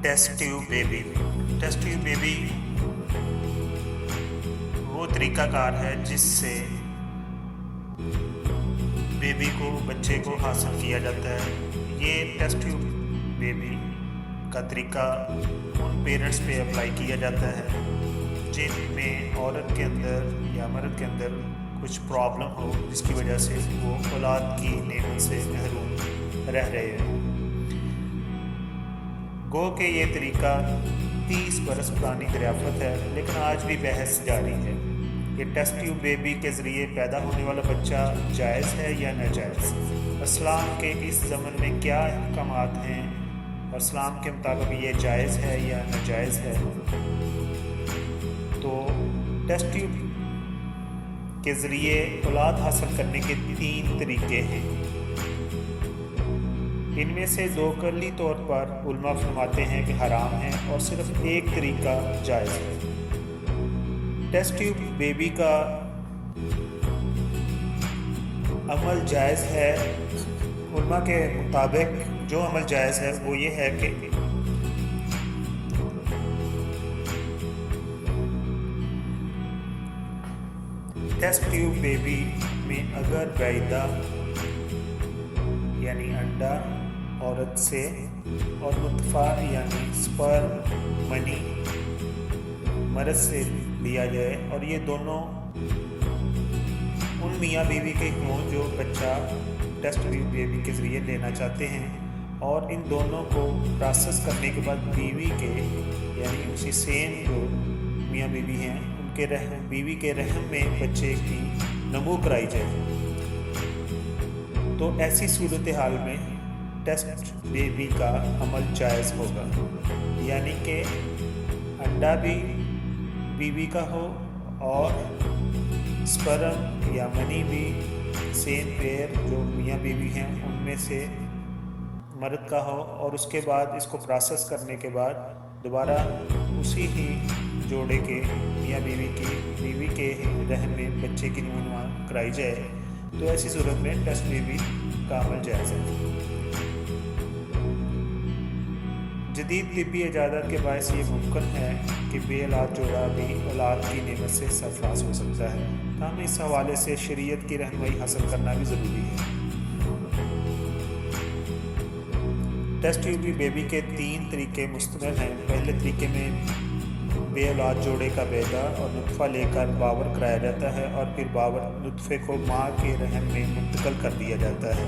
Test tube baby. Test tube baby वो तरीक़ाकार है जिससे बेबी को, बच्चे को हासिल किया जाता है। ये टेस्ट ट्यूब बेबी का तरीका उन पेरेंट्स पे अप्लाई किया जाता है जिनमें औरत के अंदर या मर्द के अंदर कुछ प्रॉब्लम हो जिसकी वजह से वो औलाद की नेमत से महरूम रह रहे हैं। गो के ये तरीका 30 बरस पुरानी दरियाफ़त है, लेकिन आज भी बहस जारी है। ये टेस्ट ट्यूब बेबी के ज़रिए पैदा होने वाला बच्चा जायज़ है या नाजायज़। इस्लाम के इस ज़मन में क्या अहकामात हैं और इस्लाम के मुताबिक ये जायज़ है या नाजायज़ है। तो टेस्ट ट्यूब के ज़रिए औलाद हासिल करने के 3 तरीके हैं। इनमें से 2 कली तौर पर उलमा फरमाते हैं कि हराम है और सिर्फ एक तरीका जायज़ है। टेस्ट ट्यूब बेबी का अमल जायज़ है। उलमा के मुताबिक जो अमल जायज़ है वो ये है कि टेस्ट ट्यूब बेबी में अगर वैदा यानी अंडा औरत से और नुत्फ़ा यानी स्पर्म मनी मर्द से लिया जाए, और ये दोनों उन मियाँ बीवी के हों जो बच्चा टेस्ट ट्यूब बेबी के ज़रिए लेना चाहते हैं, और इन दोनों को प्रोसेस करने के बाद बीवी के यानी उसी सेम जो मियाँ बीवी हैं उनके बीवी के रहम में बच्चे की नमू कराई जाए। तो ऐसी सूरत हाल में टेस्ट बेबी का अमल जायज़ होगा, यानी कि अंडा भी बीवी का हो और स्पर्म या मनी भी सेम पेयर जो मियाँ बीवी हैं उनमें से मर्द का हो, और उसके बाद इसको प्रोसेस करने के बाद दोबारा उसी ही जोड़े के मियाँ बीवी के रहम में बच्चे की नमूना कराई जाए। तो ऐसी सूरत में टेस्ट बेबी का अमल जायज़ है। जदीद तिब्बी इजाज़त के बायस ये मुमकिन है कि बे औलाद जोड़ा भी औलाद की नेमत से सरफराज हो सकता है। ताहम इस हवाले से शरीयत की रहनुमाई हासिल करना भी ज़रूरी है। टेस्ट ट्यूब बेबी के 3 तरीके मुस्तमिल हैं। पहले तरीके में बे औलाद जोड़े का बैदा और नुत्फ़ा लेकर बावर कराया जाता है, और फिर बावर नुत्फ़े को माँ के रहम में मुंतकिल कर दिया जाता है।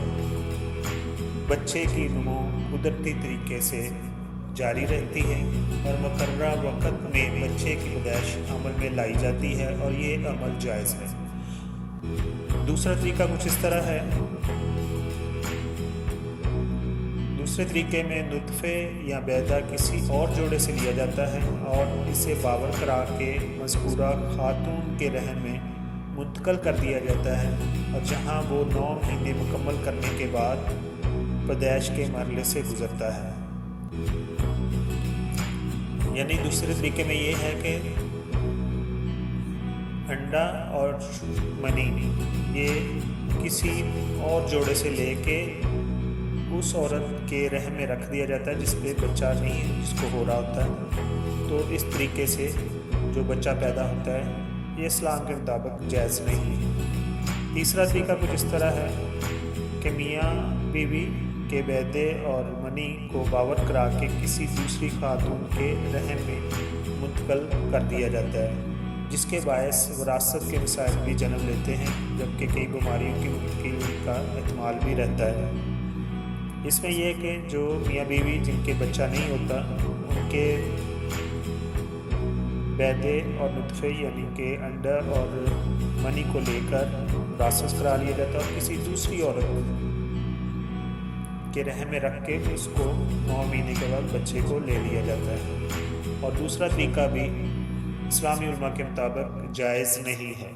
बच्चे की नमो कुदरती तरीके से जारी रहती है और मुकर्ररा वक़्त में बच्चे की पैदाइश अमल में लाई जाती है, और ये अमल जायज़ है। दूसरा तरीका कुछ इस तरह है। दूसरे तरीके में नुत्फ़े या बैदा किसी और जोड़े से लिया जाता है और इसे बावर करा के मज़कूरा खातून के रहम में मुंतकिल कर दिया जाता है, और जहाँ वो 9 महीने मुकम्मल करने के बाद पैदाइश के मरहले से गुज़रता है। यानी दूसरे तरीके में ये है कि अंडा और मनी ये किसी और जोड़े से लेके उस औरत के रहम में रख दिया जाता है जिस पे बच्चा नहीं जिसको हो रहा होता है। तो इस तरीके से जो बच्चा पैदा होता है ये इस्लाम के मुताबिक जायज़ नहीं है। तीसरा तरीका कुछ इस तरह है कि मियाँ बीवी के बैदे और मनी को बावर करा के किसी दूसरी खातून के रहम में मुंतकिल कर दिया जाता है, जिसके बायस विरासत के मसाइल भी जन्म लेते हैं, जबकि कई बीमारियों की मुंतकिली का एहतमाल भी रहता है। इसमें यह कि जो मियाँ बीवी जिनके बच्चा नहीं होता उनके बैदे और नुत्फ़े यानी कि अंडा और मनी को लेकर प्रोसेस करा लिया जाता है और किसी दूसरी औरत के रहम में रख के उसको 9 महीने के बाद बच्चे को ले लिया जाता है। और दूसरा तरीका भी इस्लामी उलमा के मुताबिक जायज़ नहीं है।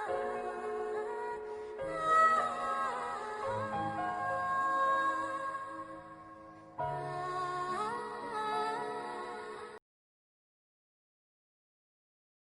आ